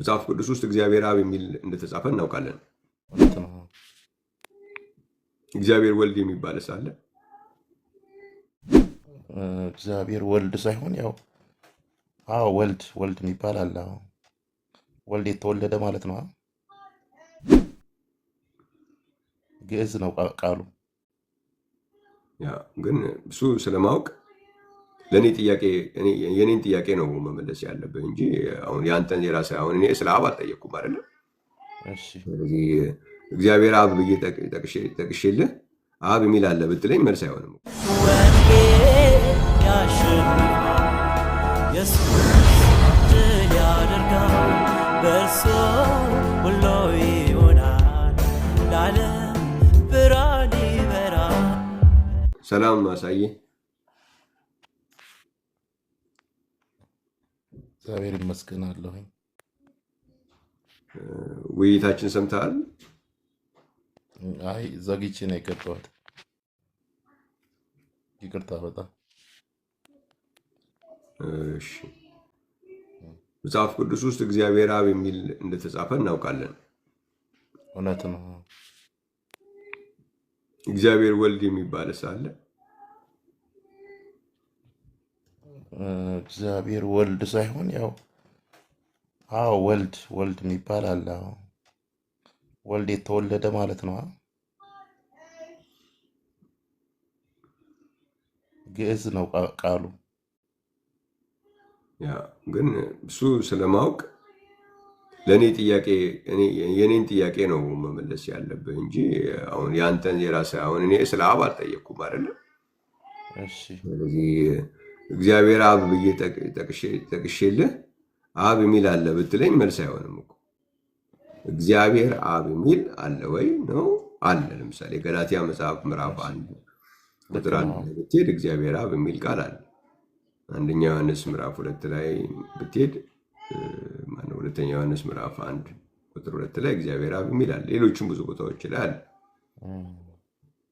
መጽሐፍ ቅዱስ ውስጥ እግዚአብሔር አብ የሚል እንደተጻፈ እናውቃለን። እግዚአብሔር ወልድ የሚባልስ አለ? እግዚአብሔር ወልድ ሳይሆን ያው ወልድ የሚባል አለ። ወልድ የተወለደ ማለት ነው። ግዕዝ ነው ቃሉ። ያ ግን እሱ ስለማወቅ ለእኔ ጥያቄ የኔን ጥያቄ ነው መመለስ ያለብህ እንጂ አሁን የአንተን የራስህ አሁን እኔ ስለ አብ አልጠየቅኩም አይደለም። ስለዚህ እግዚአብሔር አብ ብዬ ጠቅሼልህ አብ የሚል አለ ብትለኝ መልስ አይሆንም። ሰላም አሳዬ። እግዚአብሔር ይመስገናለሁኝ። ውይይታችን ሰምተሃል? አይ ዘግቼ ነው የገባሁት። ይቅርታ በጣም እሺ። መጽሐፍ ቅዱስ ውስጥ እግዚአብሔር አብ የሚል እንደተጻፈ እናውቃለን። እውነት ነው። እግዚአብሔር ወልድ የሚባልስ አለ? እግዚአብሔር ወልድ ሳይሆን ያው ወልድ የሚባል አለ። ወልድ የተወለደ ማለት ነው። ግዕዝ ነው ቃሉ። ያ ግን እሱ ስለማወቅ ለእኔ ጥያቄ የኔን ጥያቄ ነው መመለስ ያለብህ እንጂ አሁን የአንተን የራስህ አሁን እኔ ስለ አብ አልጠየቅኩም አይደለም። ስለዚህ እግዚአብሔር አብ ብዬ ጠቅሼልህ አብ የሚል አለ ብትለኝ መልስ አይሆንም እኮ። እግዚአብሔር አብ የሚል አለ ወይ ነው? አለ። ለምሳሌ ገላትያ መጽሐፍ ምዕራፍ 1 ቁጥር 1 ብትሄድ እግዚአብሔር አብ የሚል ቃል አለ። አንደኛ ዮሐንስ ምዕራፍ 2 ላይ ብትሄድ ሁለተኛ ዮሐንስ ምዕራፍ 1 ቁጥር 2 ላይ እግዚአብሔር አብ የሚል አለ። ሌሎችም ብዙ ቦታዎች ላይ አለ።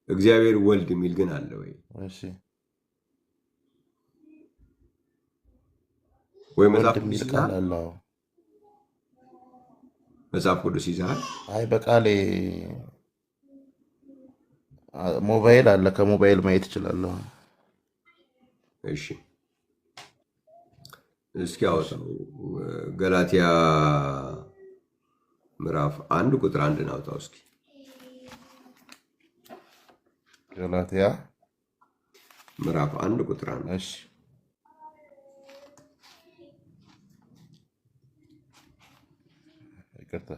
እግዚአብሔር ወልድ የሚል ግን አለ ወይ? ወይ መጽሐፍ ቅዱስ ይዘሃል? አይ በቃሌ ሞባይል አለ። ከሞባይል ማየት እችላለሁ። እሺ እስኪ አውጣው። ገላትያ ምዕራፍ 1 ቁጥር 1 አውጣው እስኪ። ገላትያ ምዕራፍ 1 ቁጥር 1። እሺ ይቅርታ።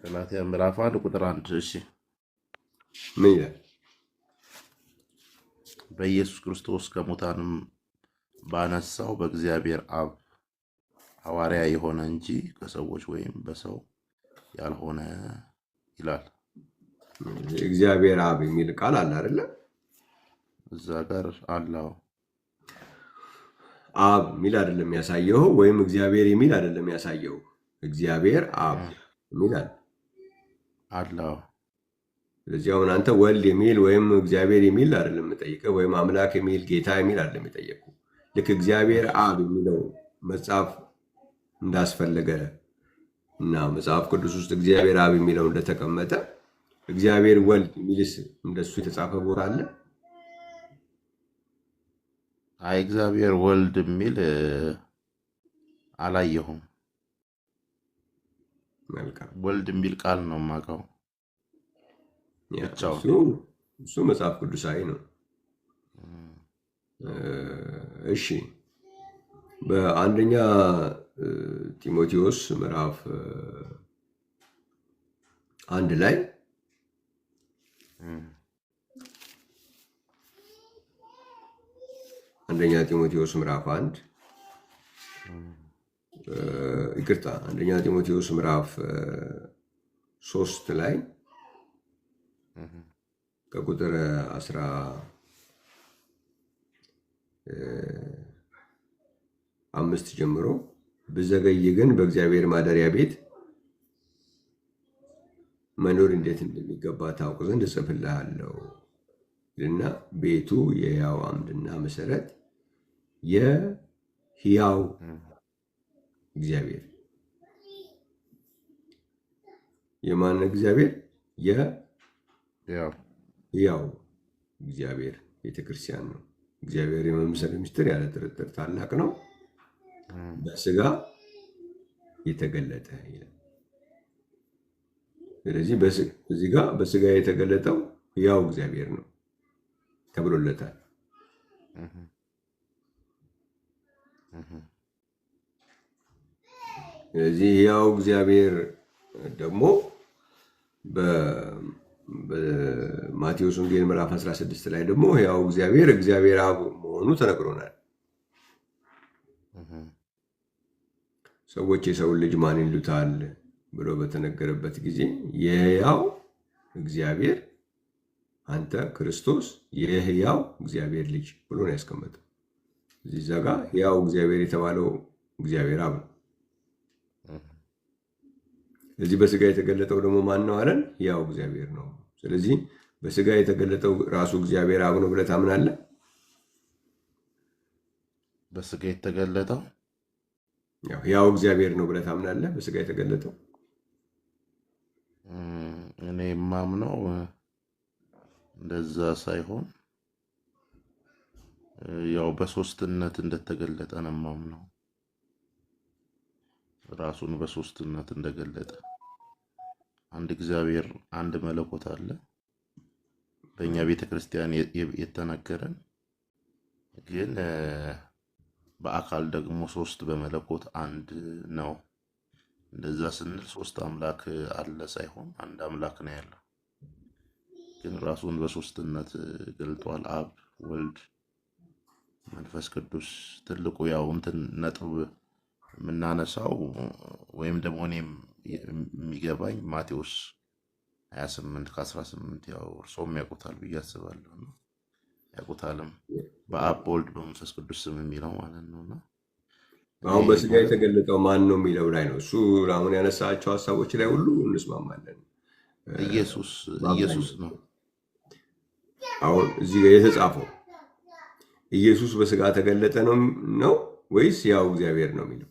ገላትያ ምዕራፍ 1 ቁጥር 1። እሺ ምን ይላል? በኢየሱስ ክርስቶስ ከሙታንም ባነሳው በእግዚአብሔር አብ ሐዋርያ የሆነ እንጂ ከሰዎች ወይም በሰው ያልሆነ ይላል። እግዚአብሔር አብ የሚል ቃል አለ አይደለ? እዛ ጋር አለው። አብ የሚል አይደለም ያሳየው፣ ወይም እግዚአብሔር የሚል አይደለም ያሳየው። እግዚአብሔር አብ የሚል አለው። ስለዚህ አሁን አንተ ወልድ የሚል ወይም እግዚአብሔር የሚል አይደለም የምጠይቀው፣ ወይም አምላክ የሚል ጌታ የሚል አይደለም የጠየቁ። ልክ እግዚአብሔር አብ የሚለው መጽሐፍ እንዳስፈለገ እና መጽሐፍ ቅዱስ ውስጥ እግዚአብሔር አብ የሚለው እንደተቀመጠ እግዚአብሔር ወልድ የሚልስ እንደሱ የተጻፈ ቦታ አለ? አይ እግዚአብሔር ወልድ የሚል አላየሁም። ወልድ የሚል ቃል ነው የማውቀው። እሱ መጽሐፍ ቅዱሳዊ ነው። እሺ በአንደኛ ጢሞቴዎስ ምዕራፍ 1 ላይ አንደኛ ጢሞቴዎስ ምዕራፍ 1 ይቅርታ፣ አንደኛ ጢሞቴዎስ ምዕራፍ 3 ላይ ከቁጥር 15 ጀምሮ ብዘገይ ግን በእግዚአብሔር ማደሪያ ቤት መኖር እንዴት እንደሚገባ ታውቅ ዘንድ እጽፍልሃለሁ እና ቤቱ የሕያው አምድና መሰረት የሕያው እግዚአብሔር የማን እግዚአብሔር? የሕያው እግዚአብሔር ቤተክርስቲያን ነው። እግዚአብሔር የመምሰል ምስጢር ያለ ጥርጥር ታላቅ ነው፣ በስጋ የተገለጠ ይላል። ስለዚህ እዚህ ጋር በስጋ የተገለጠው ሕያው እግዚአብሔር ነው ተብሎለታል። ስለዚህ ሕያው እግዚአብሔር ደግሞ በማቴዎስ ወንጌል ምዕራፍ 16 ላይ ደግሞ ሕያው እግዚአብሔር አብ መሆኑ ተነግሮናል። ሰዎች የሰውን ልጅ ማን ይሉታል ብሎ በተነገረበት ጊዜ የሕያው እግዚአብሔር አንተ ክርስቶስ የሕያው እግዚአብሔር ልጅ ብሎ ነው ያስቀመጠው። እዚህ ጋር ሕያው እግዚአብሔር የተባለው እግዚአብሔር አብ ነው። ስለዚህ በስጋ የተገለጠው ደግሞ ማን ነው አለን? ሕያው እግዚአብሔር ነው። ስለዚህ በስጋ የተገለጠው ራሱ እግዚአብሔር አብ ነው ብለህ ታምናለህ? በስጋ የተገለጠው ሕያው እግዚአብሔር ነው ብለህ ታምናለህ? በስጋ የተገለጠው እኔ የማምነው እንደዛ ሳይሆን ያው በሶስትነት እንደተገለጠ ነው የማምነው። ራሱን በሶስትነት እንደገለጠ አንድ እግዚአብሔር አንድ መለኮት አለ። በእኛ ቤተክርስቲያን የተነገረን ግን በአካል ደግሞ ሶስት በመለኮት አንድ ነው። እንደዛ ስንል ሶስት አምላክ አለ ሳይሆን አንድ አምላክ ነው ያለው። ግን ራሱን በሶስትነት ገልጧል። አብ፣ ወልድ፣ መንፈስ ቅዱስ። ትልቁ ያው እንትን ነጥብ የምናነሳው ወይም ደግሞ እኔም የሚገባኝ ማቴዎስ 28 ከ18 ያው እርሶም ያውቁታል ብዬ አስባለሁ። ያውቁታልም በአብ በወልድ በመንፈስ ቅዱስ ስም የሚለው ማለት ነውና አሁን በስጋ የተገለጠው ማን ነው የሚለው ላይ ነው። እሱ አሁን ያነሳቸው ሀሳቦች ላይ ሁሉ እንስማማለን። ኢየሱስ ነው። አሁን እዚህ ጋር የተጻፈው ኢየሱስ በስጋ ተገለጠ ነው ወይስ ያው እግዚአብሔር ነው የሚለው?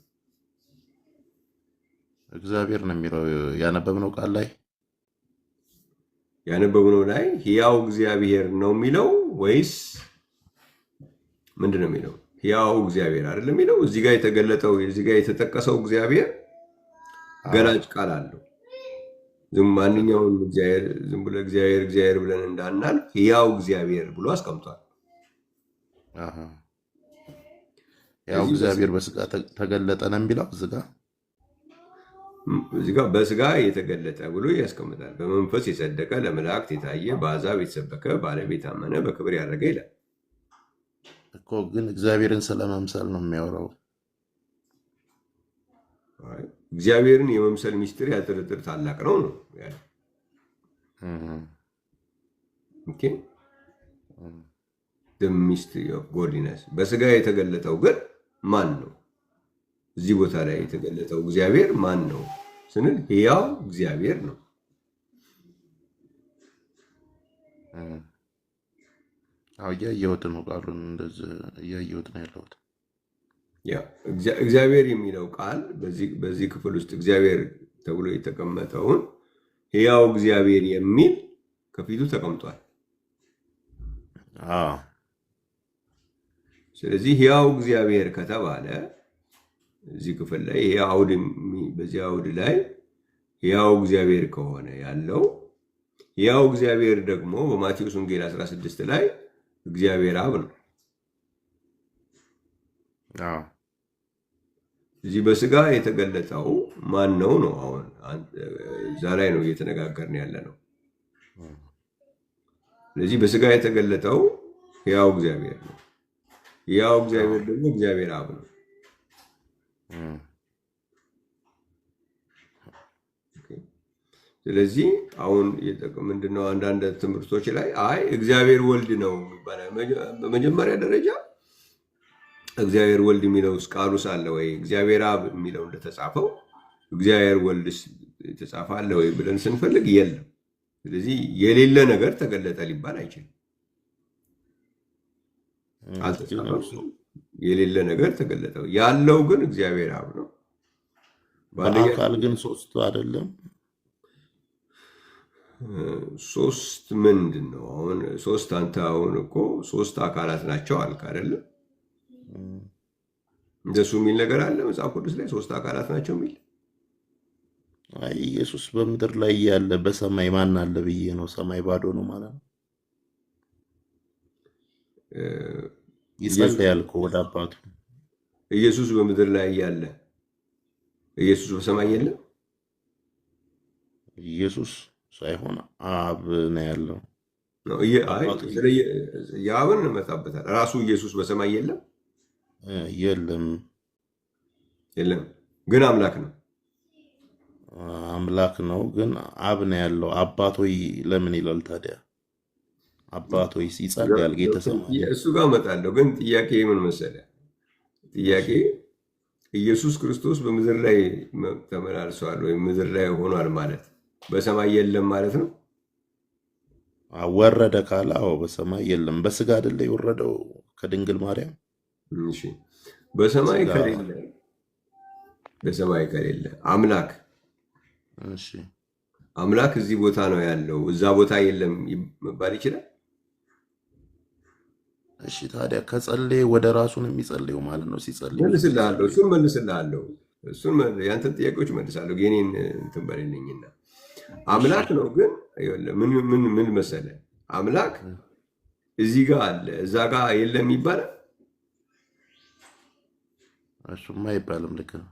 እግዚአብሔር ነው የሚለው ያነበብነው ቃል ላይ ሕያው እግዚአብሔር ነው የሚለው ወይስ ምንድን ነው የሚለው? ሕያው እግዚአብሔር አይደለም የሚለው። እዚህ ጋር የተገለጠው እዚህ ጋር የተጠቀሰው እግዚአብሔር ገላጭ ቃል አለው። ማንኛውም ዝም ብሎ እግዚአብሔር ብለን እንዳናል ሕያው እግዚአብሔር ብሎ አስቀምጧል። ያው እግዚአብሔር በስጋ ተገለጠ ነው የሚለው እዚህ ጋር በስጋ የተገለጠ ብሎ ያስቀምጣል። በመንፈስ የጸደቀ፣ ለመላእክት የታየ፣ በአሕዛብ የተሰበከ፣ ባለቤት አመነ፣ በክብር ያደረገ ይላል እኮ። ግን እግዚአብሔርን ስለመምሰል ነው የሚያወራው። እግዚአብሔርን የመምሰል ሚስጥር ያልጥርጥር ታላቅ ነው ያለው። ሚስትሪ ኦፍ ጎድነስ በስጋ የተገለጠው ግን ማን ነው? እዚህ ቦታ ላይ የተገለጠው እግዚአብሔር ማን ነው ስንል ሕያው እግዚአብሔር ነው። እያየሁት ነው፣ ቃሉን እንደዚህ እያየሁት ነው ያለሁት። እግዚአብሔር የሚለው ቃል በዚህ ክፍል ውስጥ እግዚአብሔር ተብሎ የተቀመጠውን ሕያው እግዚአብሔር የሚል ከፊቱ ተቀምጧል። ስለዚህ ሕያው እግዚአብሔር ከተባለ እዚህ ክፍል ላይ በዚህ አውድ ላይ ሕያው እግዚአብሔር ከሆነ ያለው ሕያው እግዚአብሔር ደግሞ በማቴዎስ ወንጌል 16 ላይ እግዚአብሔር አብ ነው። እዚህ በስጋ የተገለጠው ማን ነው? አሁን እዛ ላይ ነው እየተነጋገርን ያለ ነው። ስለዚህ በስጋ የተገለጠው ሕያው እግዚአብሔር ነው። ሕያው እግዚአብሔር ደግሞ እግዚአብሔር አብ ነው። ስለዚህ አሁን ምንድነው አንዳንድ ትምህርቶች ላይ እግዚአብሔር ወልድ ነው ይባላል። በመጀመሪያ ደረጃ እግዚአብሔር ወልድ የሚለው ቃሉ ሳለ ወይ እግዚአብሔር አብ የሚለው እንደተጻፈው እግዚአብሔር ወልድ የተጻፈ አለ ወይ ብለን ስንፈልግ የለም። ስለዚህ የሌለ ነገር ተገለጠ ሊባል አይችልም። ግን አልተጻፈም። እርሱ የሌለ ነገር ተገለጠ። ያለው ግን እግዚአብሔር አብ ነው። በአንደኛ በአካል ግን ሶስት አይደለም። ሶስት ምንድን ነው አሁን? ሶስት አንተ አሁን እኮ ሶስት አካላት ናቸው አልክ አይደለም? እም፣ እንደሱ የሚል ነገር አለ መጽሐፍ ቅዱስ ላይ ሶስት አካላት ናቸው የሚል? አይ ኢየሱስ በምድር ላይ ያለ በሰማይ ማን አለ ብዬ ነው። ሰማይ ባዶ ነው ማለት ነው። እ፣ ኢየሱስ ይጸልያል እኮ ወደ አባቱ። ኢየሱስ በምድር ላይ ያለ ኢየሱስ በሰማይ የለም? ኢየሱስ ሳይሆን አብ ነው ያለው። ነው አይ አባቱ ስለ የአብን እንመጣበታል። ራሱ ኢየሱስ በሰማይ የለም? የለም። የለም፣ ግን አምላክ ነው። አምላክ ነው ግን አብ ነው ያለው። አባቶይ ለምን ይላል ታዲያ? አባቶይ ይጸልያል ጌተሰማኒ። እሱ ጋር እመጣለሁ። ግን ጥያቄ ምን መሰለህ? ጥያቄ ኢየሱስ ክርስቶስ በምድር ላይ ተመላልሷል ወይም ምድር ላይ ሆኗል ማለት በሰማይ የለም ማለት ነው? ወረደ ካለ አዎ በሰማይ የለም። በስጋ አይደለ የወረደው ከድንግል ማርያም። እሺ፣ በሰማይ ስጋ ከሌለ አምላክ እሺ አምላክ እዚህ ቦታ ነው ያለው እዛ ቦታ የለም መባል ይችላል? እሺ ታዲያ ከጸለየ ወደ ራሱ ነው የሚጸልየው ማለት ነው። ሲጸልይ ብዙ ጊዜ መልስልሃለሁ። እሱን ያንተን ጥያቄዎች መልሳለሁ። የኔን እንትን በሌለኝና አምላክ ነው ግን ይኸውልህ፣ ምን መሰለህ? አምላክ እዚህ ጋር አለ እዛ ጋር የለም ይባላል? እሱማ አይባልም። ልክ ነው።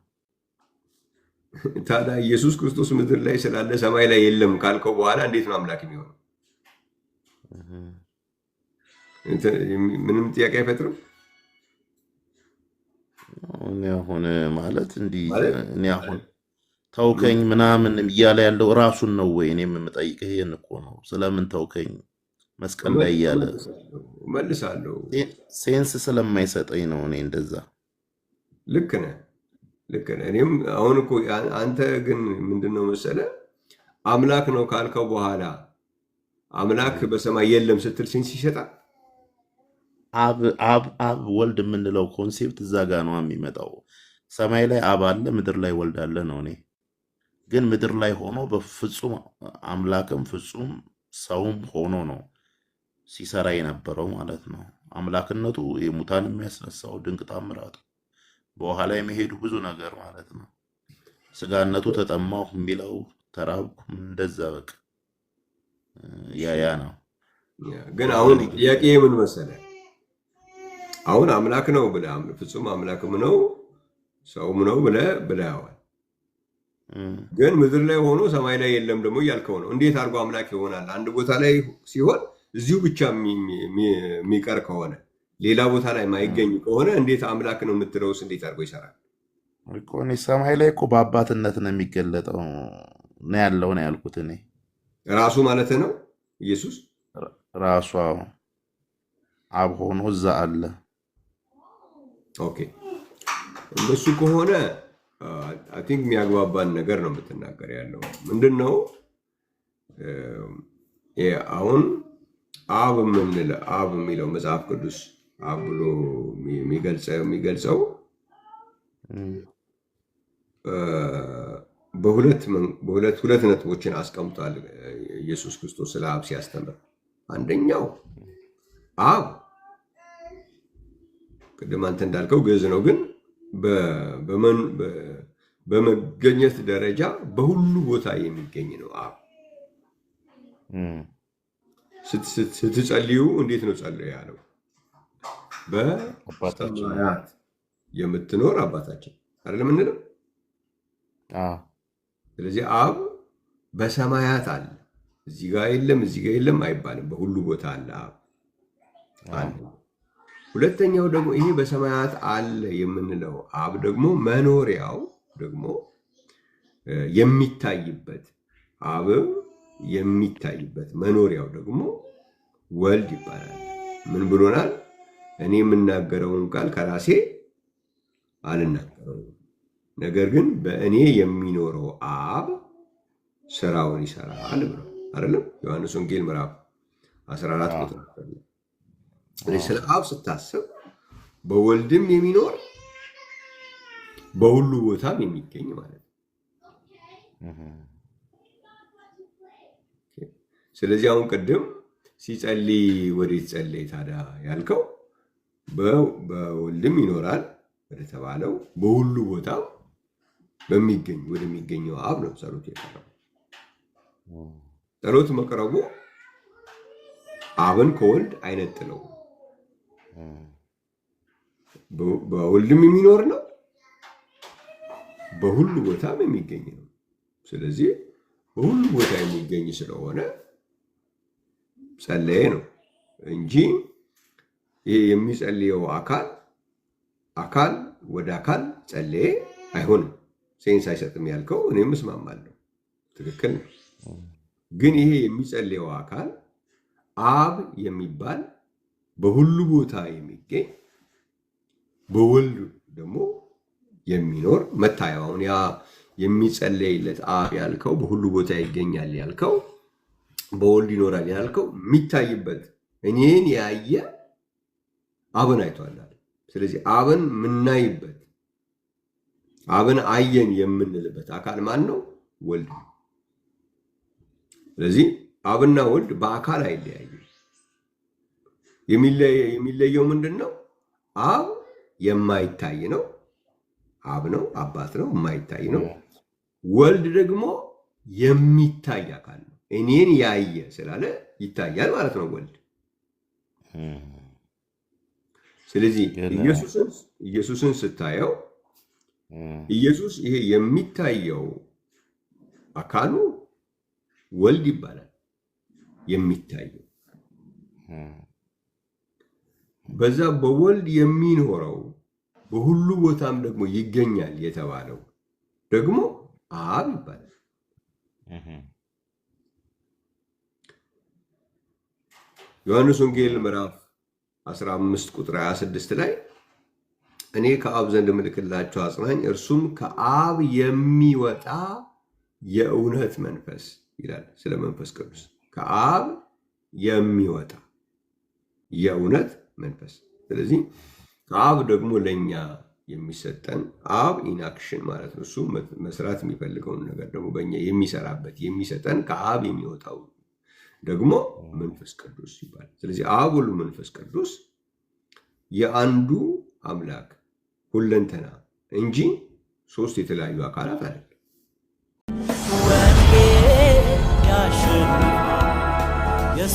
ታዲያ ኢየሱስ ክርስቶስ ምድር ላይ ስላለ ሰማይ ላይ የለም ካልከው በኋላ እንዴት ነው አምላክ የሚሆነው? ምንም ጥያቄ አይፈጥርም እኔ አሁን ማለት እንዲህ ማለት እኔ አሁን ተውከኝ ምናምን እያለ ያለው ራሱን ነው ወይ? እኔም የምጠይቅህ ይሄን እኮ ነው። ስለምን ተውከኝ መስቀል ላይ እያለ መልሳለሁ። ሴንስ ስለማይሰጠኝ ነው እኔ እንደዛ። ልክ ነህ። እኔም አሁን እኮ አንተ ግን ምንድነው መሰለህ አምላክ ነው ካልከው በኋላ አምላክ በሰማይ የለም ስትል ሴንስ ይሰጣል። አብ ወልድ የምንለው ኮንሴፕት እዛ ጋ ነው የሚመጣው። ሰማይ ላይ አብ አለ፣ ምድር ላይ ወልድ አለ ነው። እኔ ግን ምድር ላይ ሆኖ በፍጹም አምላክም ፍጹም ሰውም ሆኖ ነው ሲሰራ የነበረው ማለት ነው። አምላክነቱ የሙታን የሚያስነሳው ድንቅ ታምራቱ፣ በውሃ ላይ መሄዱ ብዙ ነገር ማለት ነው። ስጋነቱ ተጠማሁ የሚለው ተራብኩ፣ እንደዛ በቃ ያ ነው። ግን አሁን ጥያቄ ምን መሰለህ? አሁን አምላክ ነው ብለህ ፍጹም አምላክም ነው ሰውም ነው ብለዋል። ግን ምድር ላይ ሆኖ ሰማይ ላይ የለም ደግሞ እያልከው ነው። እንዴት አድርጎ አምላክ ይሆናል? አንድ ቦታ ላይ ሲሆን እዚሁ ብቻ የሚቀር ከሆነ ሌላ ቦታ ላይ ማይገኝ ከሆነ እንዴት አምላክ ነው የምትለውስ እንዴት አድርጎ ይሰራል? እኔ ሰማይ ላይ እኮ በአባትነት ነው የሚገለጠው ነው ያለው ነው ያልኩት። እኔ ራሱ ማለት ነው ኢየሱስ ራሷ አብ ሆኖ እዛ አለ። ኦኬ፣ እንደሱ ከሆነ አይ ቲንክ የሚያግባባን ነገር ነው የምትናገር ያለው። ምንድን ነው አሁን አብ የሚለው መጽሐፍ ቅዱስ አብ ብሎ የሚገልጸው ሁለት ነጥቦችን አስቀምጧል ኢየሱስ ክርስቶስ ስለ አብ ሲያስተምር። አንደኛው አብ ቅድም አንተ እንዳልከው ግዕዝ ነው፣ ግን በመገኘት ደረጃ በሁሉ ቦታ የሚገኝ ነው። አብ ስትጸልዩ እንዴት ነው ጸልዩ ያለው? በሰማያት የምትኖር አባታችን አይደለም እንለው። ስለዚህ አብ በሰማያት አለ፣ እዚህ ጋር የለም አይባልም። በሁሉ ቦታ አለ አብ አለ። ሁለተኛው ደግሞ ይሄ በሰማያት አለ የምንለው አብ ደግሞ መኖሪያው ደግሞ የሚታይበት አብ የሚታይበት መኖሪያው ደግሞ ወልድ ይባላል። ምን ብሎናል? እኔ የምናገረውን ቃል ከራሴ አልናገረውም፣ ነገር ግን በእኔ የሚኖረው አብ ስራውን ይሰራል ብሎ አይደለም? ዮሐንስ ወንጌል ምዕራፍ 14 ቁጥር ስለ አብ ስታስብ በወልድም የሚኖር በሁሉ ቦታም የሚገኝ ማለት ነው። ስለዚህ አሁን ቅድም ሲጸልይ ወዴት ጸለይ ታዲያ ያልከው በወልድም ይኖራል ወደተባለው በሁሉ ቦታ ወደሚገኘው አብ ነው ጸሎት የቀረበው። ጸሎት መቅረቡ አብን ከወልድ አይነጥለው። በወልድም የሚኖር ነው፣ በሁሉ ቦታም የሚገኝ ነው። ስለዚህ በሁሉ ቦታ የሚገኝ ስለሆነ ጸለየ ነው እንጂ ይሄ የሚጸልየው አካል ወደ አካል ጸለየ አይሆንም። ሴንስ አይሰጥም ያልከው እኔም እስማማለሁ፣ ትክክል ነው። ግን ይሄ የሚጸልየው አካል አብ የሚባል በሁሉ ቦታ የሚገኝ በወልድ ደግሞ የሚኖር መታየው። አሁን ያ የሚጸለይለት አብ ያልከው በሁሉ ቦታ ይገኛል ያልከው በወልድ ይኖራል ያልከው የሚታይበት እኔን ያየ አብን አይቷል። ስለዚህ አብን ምናይበት አብን አየን የምንልበት አካል ማን ነው? ወልድ ነው። ስለዚህ አብና ወልድ በአካል አይለያዩም። የሚለየው ምንድን ነው? አብ የማይታይ ነው፣ አብ ነው፣ አባት ነው፣ የማይታይ ነው። ወልድ ደግሞ የሚታይ አካል ነው። እኔን ያየ ስላለ ይታያል ማለት ነው ወልድ። ስለዚህ ኢየሱስን ስታየው ኢየሱስ ይሄ የሚታየው አካሉ ወልድ ይባላል። የሚታየው በዛ በወልድ የሚኖረው በሁሉ ቦታም ደግሞ ይገኛል የተባለው ደግሞ አብ ይባላል። ዮሐንስ ወንጌል ምዕራፍ 15 ቁጥር 26 ላይ እኔ ከአብ ዘንድ ምልክላችሁ አጽናኝ እርሱም ከአብ የሚወጣ የእውነት መንፈስ ይላል። ስለ መንፈስ ቅዱስ ከአብ የሚወጣ የእውነት መንፈስ። ስለዚህ ከአብ ደግሞ ለኛ የሚሰጠን አብ ኢንአክሽን ማለት ነው። እሱ መስራት የሚፈልገውን ነገር ደግሞ በእኛ የሚሰራበት የሚሰጠን ከአብ የሚወጣው ደግሞ መንፈስ ቅዱስ ይባላል። ስለዚህ አብ ሁሉ መንፈስ ቅዱስ የአንዱ አምላክ ሁለንተና እንጂ ሶስት የተለያዩ አካላት አይደለም። Yes,